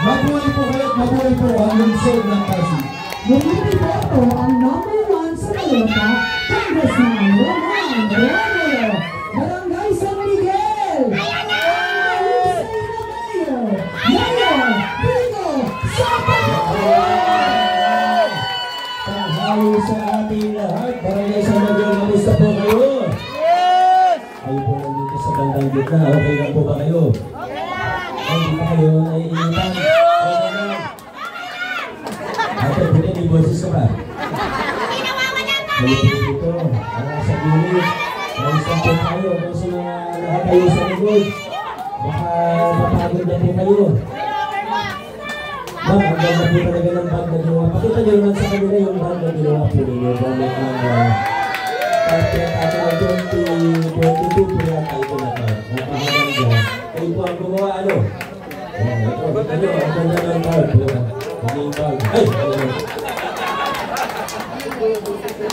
Mabuhay po kayo at mabuhay po ang lungsod ng Pasig. Muli po ito ang #1 sa Toyota, Congressman Roman Romero, Barangay San Miguel. Mayor Pico Sapag! Tanghali sa ating lahat. Barangay San Miguel, kamusta po kayo? Kayo po nandito sa bandang gitna. Okay lang po ba kayo? Hindi pa kayo naiinitan? Okay na. Ate, pwede may boses ka ba? Kayo po dito. Sa gilid. Kamusta po kayo? Kasi lahat kayo sa likod. Baka mapagod na po kayo. Ma'am, ang ganda po talaga ng bag na ginawa. Pakita nyo naman sa kanila yung bag na ginawa po ninyo. Gamit ang carpet at 2022 po yata ito na ito. Napakaganda. Kayo po ang gumawa, ano? Ito, kita nyo, ang ganda ng bag. Maging bag. Ay!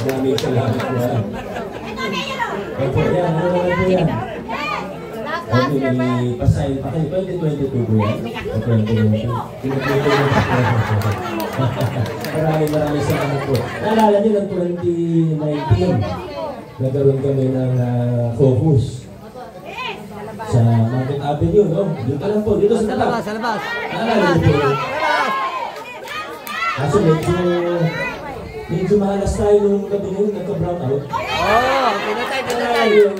Maraming salamat po yan. Opo, yan. Ano naman po yan? Okay, pasahin pa kayo. 2022 po yan. Maraming salamat po. Naalala nyo ng 2019, nagkaroon kami ng focus sa Market Avenue, no? Dito lang po, dito sa labas. Sa labas. Naalala nyo po. Kaso medyo mahalas tayo nung gabi nung nagka-brown out. Oo, pinatay.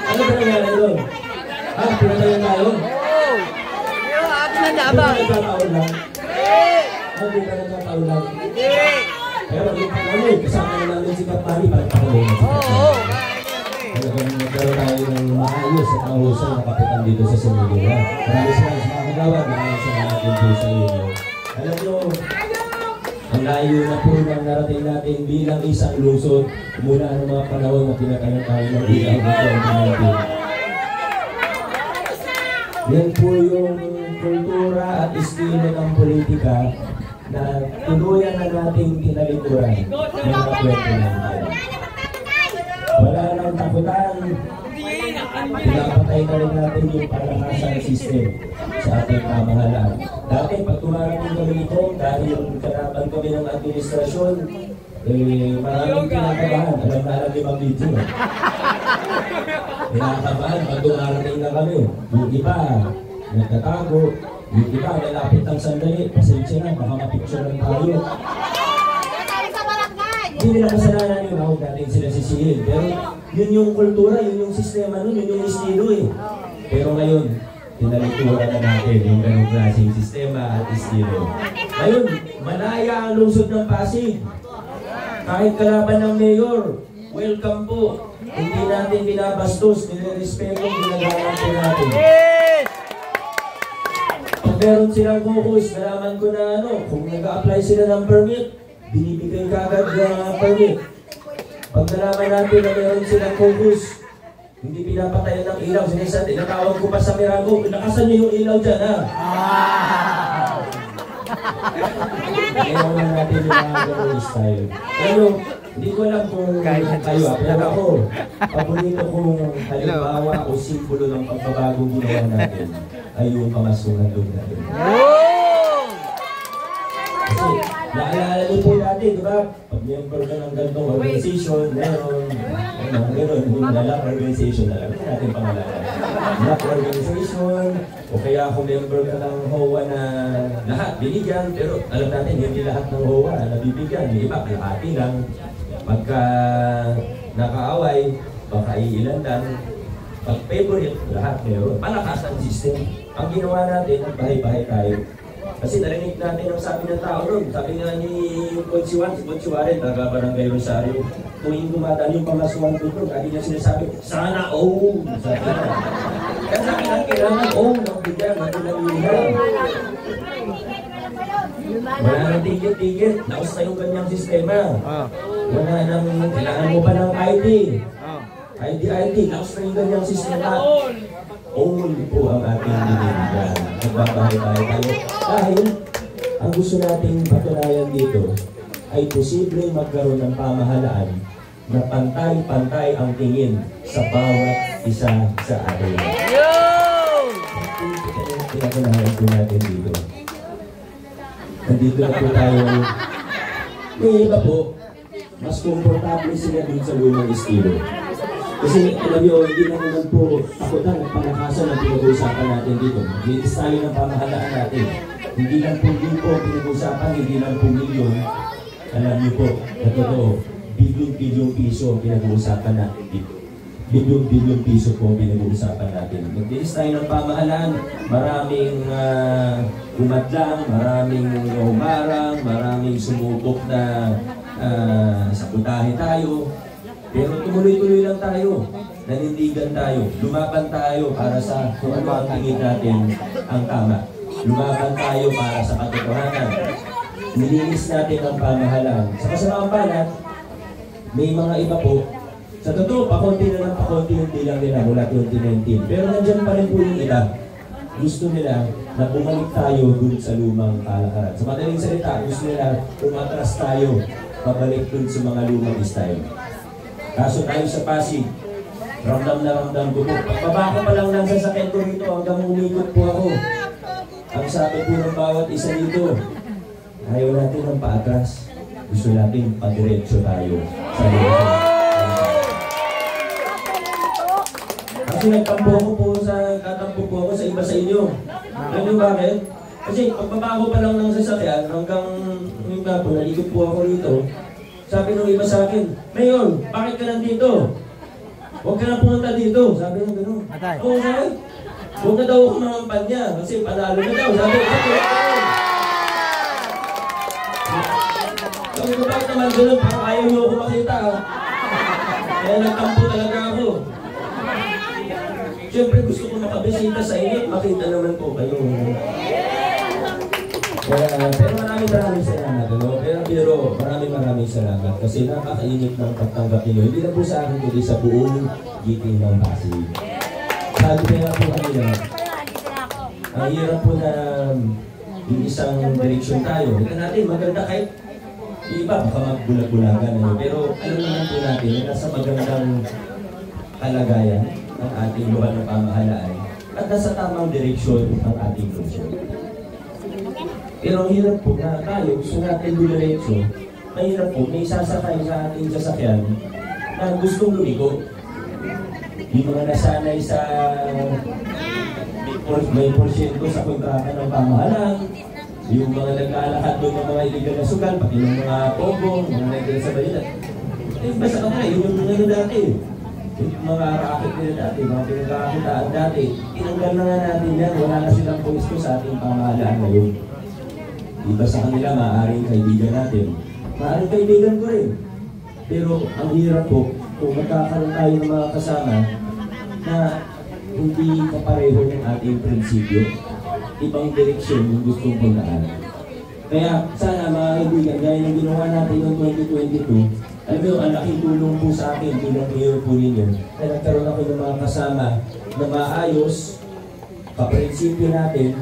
Ano ba nangyari doon? Pinatayan tayo? Oo. Pero atin na nabang. Hindi ba nagkataon lang? Hindi ba nagkataon lang? Hindi. Pero yung pag-ano, kasama na namin si Kapani para pakulong. Oo. Talagang nagkaroon tayo ng maayos at mahusay na kapitan dito sa Sumigura. Maraming salamat sa mga kagawad. Maraming salamat din po sa inyo. Alam nyo, ang layo na po ng narating natin bilang isang lungsod mula ng mga panahon na pinatayan tayo ng bilang ito. Yan po yung kultura at estilo ng politika na tuluyan na nating tinalikuran ng mga kwento natin. Wala nang takutan. Pinapatay na rin natin yung palakasang system sa ating pamahalaan. Dati pag tumarating kami ito, dahil karapan kami ng administrasyon, maraming pinakabahan. Alam na alam yung mga video. Pinakabahan pag tumarating na kami. Yung iba, nagtatago. Yung iba, nalapit ng sandali. Pasensya na, baka mapicture lang tayo. Hindi nila kasalanan yung ako dating sila sisihin. Pero yun yung kultura, yun yung sistema nun, yun yung estilo eh. Pero ngayon, tinalikuran na natin yung ganong klaseng sistema at estilo. Ngayon, malaya ang lungsod ng Pasig. Kahit kalaban ng mayor, welcome po. Hindi natin binabastos, nire-respeto, ginagawa po natin. Pag meron silang focus, nalaman ko na ano, kung nag-a-apply sila ng permit, binibigay kagad na permit. Pag nalaman natin na meron silang focus, hindi pinapatayan ng ilaw. Sinasabi, natawag ko pa sa Mirago, nakasan niyo yung ilaw dyan, ha? Ayaw na natin yung mga ganun style. Pero, hindi ko alam kung kayo, pero ako, paborito kong halimbawa o simbolo ng pagbabagong ginawa natin ay yung pamasungan doon natin. Kasi, naalala niyo po natin, di ba? Pag member ka ng gantong organization, meron, gano'n, yung lalak organization, alam natin pangalaman. Lalak organization, o kaya kung member ka ng HOA na lahat, binigyan, pero alam natin, hindi lahat ng HOA na nabibigyan. Yung iba, may pati lang. Pagka nakaaway, baka iilan lang. Pag favorite, lahat meron. Palakasan system. Ang ginawa natin, bahay-bahay tayo. Kasi narinig natin ang sabi ng tao doon. Sabi nga ni Consiwan, si Consiwaren, taga-Barangay Rosario, tuwing dumadaan yung pamasuan doon, lagi niya sinasabi, sana sabi niya. Kaya sa akin ang kailangan, nagbigyan, natulalihan. Wala nang tigit-tigit, naus na yung kanyang sistema. Wala nang, kailangan mo pa ng ID. ID, naus na yung kanyang sistema. All po ang ating dinindigan. Nagbabahay-bahay tayo. Dahil, ang gusto nating patunayan dito ay posibleng magkaroon ng pamahalaan na pantay-pantay ang tingin sa bawat isa sa atin. pinaganahan po natin dito. Nandito na po tayo. May iba po, mas komportable sila dun sa lumang estilo. Kasi alam nyo, hindi na naman po ako na nagpalakasan ang pinag-uusapan natin dito. Litis tayo ng pamahalaan natin. Hindi lang po din po pinag-uusapan, hindi lang po milyon. Alam nyo po, na totoo, bilyon-bilyon piso ang pinag-uusapan natin dito. Bilyon-bilyon piso po ang pinag-uusapan natin. Litis tayo ng pamahalaan, maraming umadlang, maraming umarang, maraming sumubok na sabutahe tayo. Pero tumuloy-tuloy lang tayo, nanindigan tayo, lumaban tayo para sa kung ano ang tingin natin ang tama. Lumaban tayo para sa katotohanan. Nilinis natin ang pamahalaan. Sa kasamaang banat, may mga iba po, sa totoo, pakonti na lang pakonti yung bilang nila mula 2019. Pero nandyan pa rin po yung iba. Gusto nila na bumalik tayo dun sa lumang kalakaran. Sa madaling salita, gusto nila umatras tayo, pabalik dun sa mga lumang style. Kaso tayo sa Pasig, ramdam na ramdam ko po. Pagbaba ko pa lang ng sasakyan ko rito hanggang umikot po ako. Ang sabi po ng bawat isa dito, ayaw natin ng paatras. Gusto natin padiretso tayo sa lugar. Kasi nagtampo ko po katampo po ako sa iba sa inyo. Alam niyo bakit? Kasi pagbaba ko pa lang ng sasakyan hanggang yung po, nalikot po ako rito. Sabi nung iba sa akin, Mayor, bakit ka nandito? Huwag ka na pumunta dito. Sabi nung gano'n. Oo, sabi. Huwag na daw ako mamampanya kasi panalo na daw. Sabi ko, sabi ko, bakit naman gano'n? Parang ayaw niyo ako makita. Kaya nagtampo talaga ako. Siyempre gusto ko makabisita sa inyo at makita naman po kayo. Pero maraming salamat. Pero maraming salamat kasi napakainit ng pagtanggap ninyo. Hindi lang po sa akin kundi sa buong giting ng Pasig. Sabi kaya po kanila, ang hirap po na yung isang direksyon tayo. Ito natin, maganda kahit iba, baka magbulag-bulagan. Pero alam naman po natin na nasa magandang kalagayan ang ating lugar ng pamahalaan at nasa tamang direksyon ang ating lungsod. Pero ang hirap po na tayo, gusto natin diretso, mahirap po, may sasakay sa ating sasakyan na gustong lumigo. Yung mga nasanay sa may porsyento sa kontrata ng pamahalaan, yung mga naglalakad doon ng mga illegal na sugal, pati ng mga pogo, mga nagdala sa balita. Basta ka na, yun yung mga dati. Yung mga racket nila dati, mga pinagkakakitaan dati, tinanggal na nga natin yan, wala na silang pwesto sa ating pamahalaan ngayon. Iba sa kanila, maaaring kaibigan natin. Maaaring kaibigan ko rin. Pero ang hirap po, kung magkakaroon tayo ng mga kasama na hindi kapareho ng ating prinsipyo, ibang direksyon yung gustong puntaan. Kaya sana mga kaibigan, gaya ng ginawa natin noong 2022, alam mo, ang laking tulong po sa akin bilang mayor po ninyo na nagkaroon ako ng mga kasama na maayos, kaprinsipyo natin,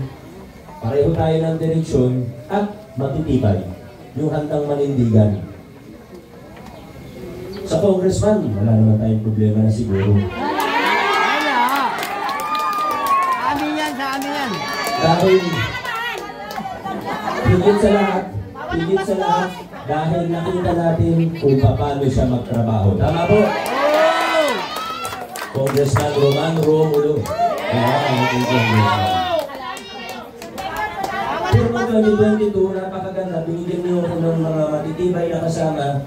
pareho tayo ng direksyon at matitibay, yung handang manindigan. Sa congressman, wala naman tayong problema na siguro. Wala! Amin yan, sa amin yan. Dahil, higit sa lahat, dahil nakita natin kung paano siya magtrabaho. Tama po? Congressman Roman Romulo. Pero pag 2022, napakaganda, binigyan niyo ako ng mga matitibay na kasama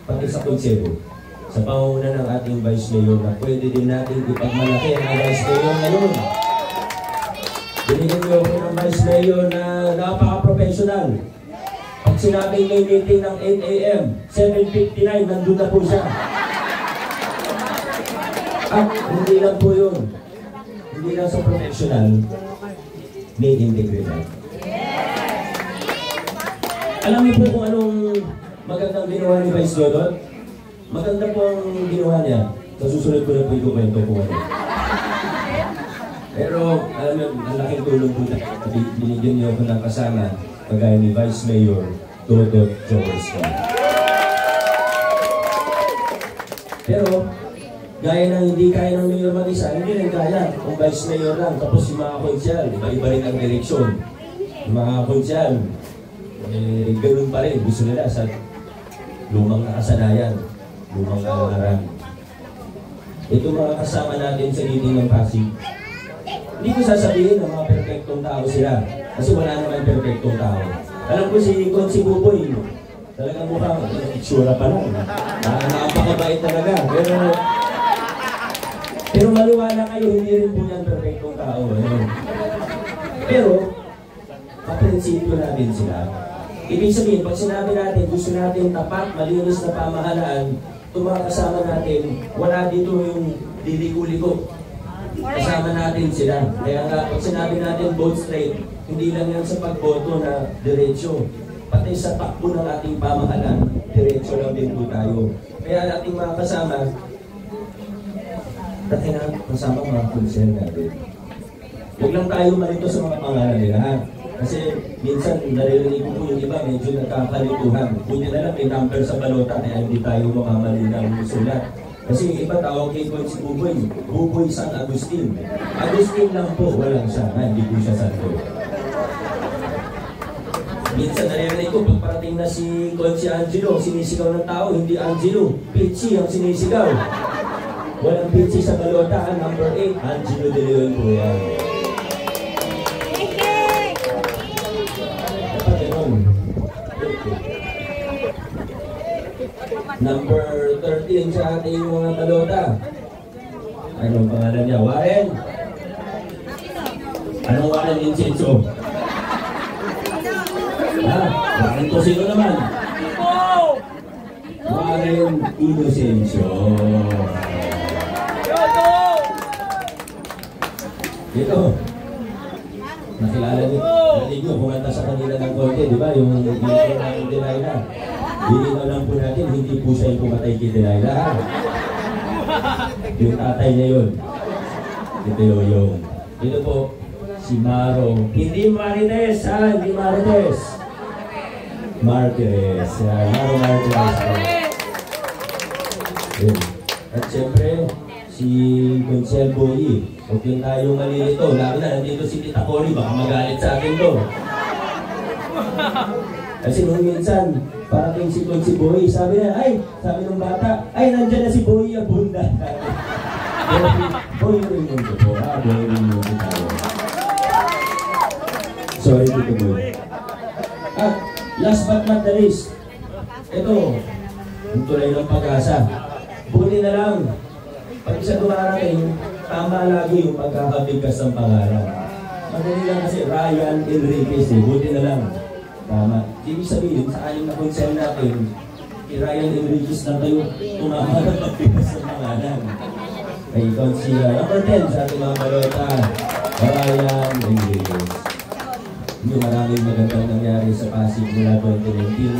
pati sa konsebo. Sa pangunguna ng ating Vice Mayor na pwede din natin ipagmalaki ang Vice Mayor ngayon. Binigyan niyo ako ng Vice Mayor na napaka-professional. Pag sinabing may meeting ng 8 a.m., 7:59, nandun na po siya. At hindi lang po yun. Hindi lang sa professional, may integridad. Alam niyo po kung anong magandang ginawa ni Vice Dodot? Maganda po ang ginawa niya. Sa susunod ko na po ikukwento po ano. Pero alam niyo, ang laking tulong po na binigyan niyo ako ng kasama kagaya ni Vice Mayor Dodot Jones. Pero Gaya ng hindi kaya ng mayor mag-isa, hindi rin kaya. Kung vice mayor lang, tapos yung mga konsyal, iba-iba rin ang direksyon. Yung mga konsyal, ganun pa rin. Gusto nila sa lumang nakasanayan, lumang kalangaran. Ito mga kasama natin sa meeting ng Pasig. Hindi ko sasabihin na mga perfectong tao sila. Kasi wala naman perfectong tao. Alam ko si Konsi Buboy, talagang mukhang itsura pa lang. Napakabait talaga. Pero maliwala kayo, hindi rin po yan perfectong tao. Pero, kaprinsipyo natin sila. Ibig sabihin, pag sinabi natin, gusto natin tapat, malinis na pamahalaan, itong mga kasama natin, wala dito yung liliko-liko. Kasama natin sila. Kaya nga, pag sinabi natin vote straight, hindi lang yan sa pagboto na diretsyo. Pati sa takbo ng ating pamahalaan, diretsyo lang din po tayo. Kaya ating mga kasama, dati na kasama mga konsel natin. Huwag lang tayo malito sa mga pangalan nila, ha? Kasi minsan naririnig ko po yung iba, medyo nagkakalituhan. Buti na lang may number sa balota, kaya hindi tayo makamali ng sulat. Kasi yung iba tawag kay Konsi Buboy, Buboy San Agustin. Agustin lang po, walang siya, hindi po siya santo. Minsan naririnig ko, pag parating na si Konsi Angelo, sinisigaw ng tao, hindi Angelo, Pichi ang sinisigaw. Walang Pichi sa balota, number 8, Angelo De Leon po yan. Dapat ganun. Number 13 sa ating mga balota. Anong pangalan niya? Warren? Anong Warren Incenso? Warren Tosino naman. Warren Inocencio. Ito. Nakilala niyo, kumanta sa kanila ng konti, di ba? Yung dito ng Delilah. Dilinaw lang po natin, hindi po siya yung pumatay kay Delilah. Yung tatay niya yun. Ito yung. Ito po, si Maro. Hindi Marites, ha? Hindi Marites. Martires. Maro Martires. At siyempre, si Consel Boy. Huwag yung tayo malilito. Lalo na, nandito si Tita Cory. Baka magalit sa akin to. Kasi nung minsan, parating si Konsi Boy, sabi ng bata, nandyan na si Boy ang bunda. Boy rin yung po, ha? Boy rin yung tayo. Sorry, Tito Boy. At last but not the least, ito, yung tulay ng pag-asa. Buti na lang, pag isa dumarating, tama lagi yung pagkakabigkas ng pangalan. Madali lang kasi Ryan Enriquez, buti na lang. Tama. Ibig sabihin, sa aling na konsel natin, kay Ryan Enriquez na kayo tumama ng pagpipas ng pangalan. Ay, ikaw si number 10 sa ating mga balota, Ryan Enriquez. Hindi maraming magandang nangyari sa Pasig mula 2019.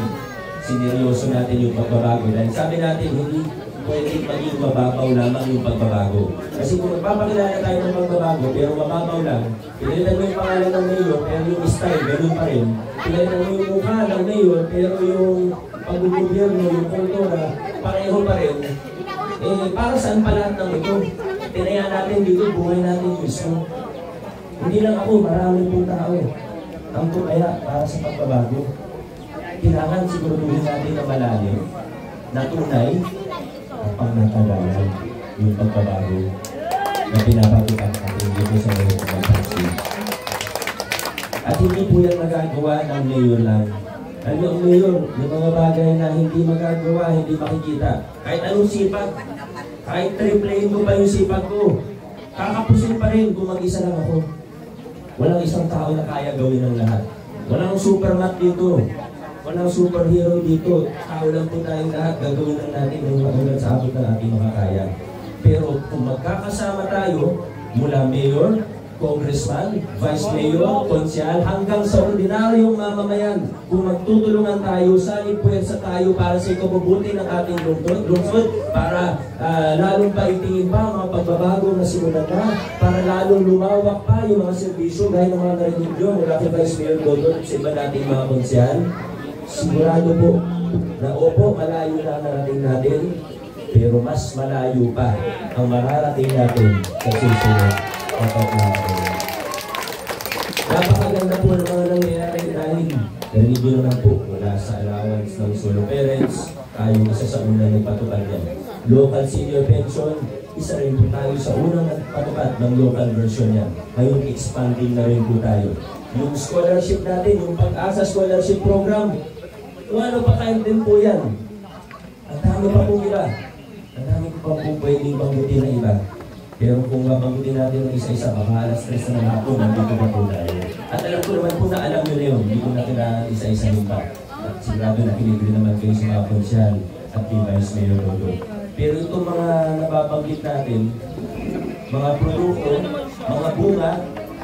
Sineryoso natin yung pagbabago. Dahil sabi natin, hindi pwedeng maging mababaw lamang yung pagbabago. Kasi kung magpapakilala tayo ng pagbabago, pero mababaw lang, pinalitan mo yung pangalan ng mayor, pero yung style, ganun pa rin. Pinalitan mo yung mukha ng mayor, pero yung pag-gobyerno, yung kultura, pareho pa rin. Para saan pa lahat ng ito? Tinaya natin dito, buhay natin mismo. Hindi lang ako, marami pong tao. Ang kaya para sa pagbabago. Kailangan siguraduhin natin na malalim, na tunay, ang natagalan yung pagbabago na pinapatukan natin dito sa mga pagbabago. At hindi po yan magagawa ng mayor lang. Ano yung mayor? Yung mga bagay na hindi magagawa, hindi makikita. Kahit anong sipag, kahit triplayin ko pa yung sipag ko, kakapusin pa rin kung mag-isa lang ako. Walang isang tao na kaya gawin ng lahat. Walang supermat dito. Walang superhero dito. Tao lang po tayong lahat. Gagawin lang natin yung matulad sa abot ng ating makakaya. Pero kung magkakasama tayo, mula mayor, congressman, vice mayor, konsyal, hanggang sa ordinaryong mamamayan, kung magtutulungan tayo, puwersa tayo para sa ikabubuti ng ating lungsod, para lalong paitingin pa ang mga pagbabago na simulan na, para lalong lumawak pa yung mga serbisyo, gaya ng mga narinig nyo, mula kay Vice Mayor Dodon at sa iba nating mga konsyal. Sigurado po na opo, malayo na narating natin, pero mas malayo pa ang mararating natin sa susunod. Napakaganda po ng mga nangyayari dahil narinig nyo naman po mula sa allowance ng solo parents, tayo isa sa unang nagpatupad yan. Local senior pension, isa rin po tayo sa unang nagpatupad ng local version yan. Ngayon, expanding na rin po tayo. Yung scholarship natin, yung Pag-asa Scholarship Program, kung ano pa kayo din po yan. Ang dami pa po iba. Ang dami pa po pwedeng banggutin na iba. Pero kung mabanggutin natin ng isa-isa, baka alas 3 na lang po, nandito na po tayo. At alam ko naman po na alam nyo na yun, hindi ko na kailangan isa-isa rin pa. At sigurado nakinig rin naman kayo sa mga konsyal at kay Vice Mayor Dodo. Pero itong mga nababanggit natin, mga produkto, mga bunga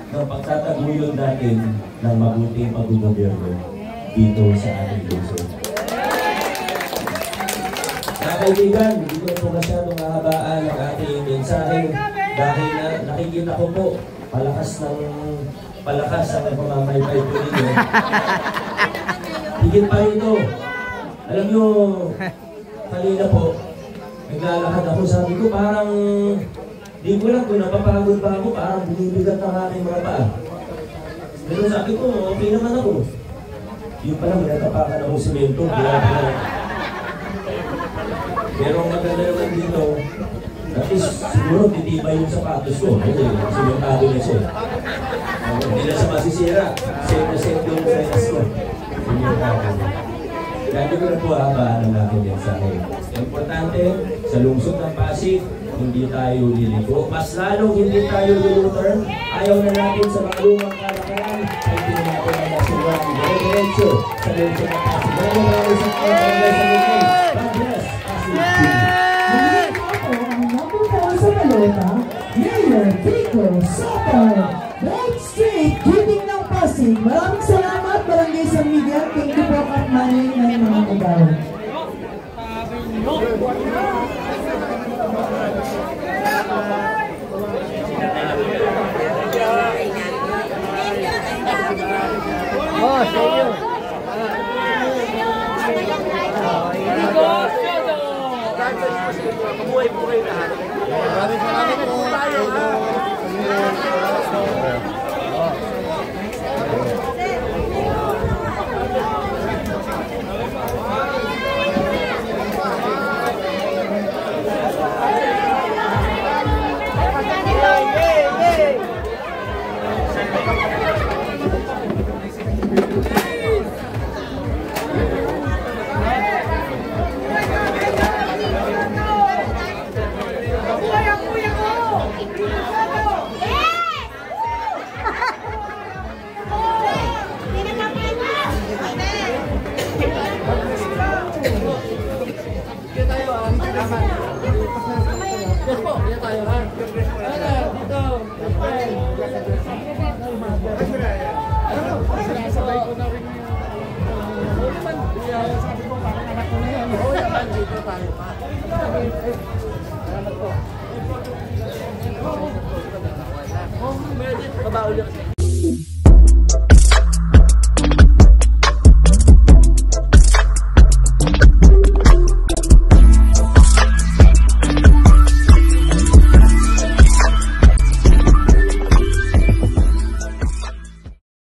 ng pagtataguyod natin ng mabuting pag-gobyerno dito sa ating lungsod. Mga kaibigan, hindi ko po masyadong mahabaan ang ating mensahe dahil nakikita ko po palakas ang pamamaybay po dito. Higit pa rito. Alam nyo, kanina po, naglalakad ako, sabi ko parang di ko lang kung napapagod pa ako, parang binibigat ng aking mga paa. Pero sabi ko, okay naman ako. Yung pala, minatapakan ako simento. Pero ang maganda naman dito, at least siguro titibay yung sapatos ko. Kasi simentado na siya. Hindi na siya masisira. Safe na safe yung freshness ko. Simentado. Kaya ko na po habaan ang aking mensahe. Importante, sa lungsod ng Pasig, hindi tayo liliko. Mas lalong hindi tayo luluturn. Ayaw na natin sa mga lumang kalakaran. Ay hindi natin ang nasulat. Dire-diretso sa lungsod ng Pasig. Maraming sa mga God bless. Ang number 4 sa balota, Mayor Vico Soto, Red Street, Giving ng Pasig. Maraming salamat, Barangay San Miguel. Thank you po at manin ng mga ugaw. Oh, sa iyo. Kabuhay-buhay lahat. Maraming salamat po tayo. Babaw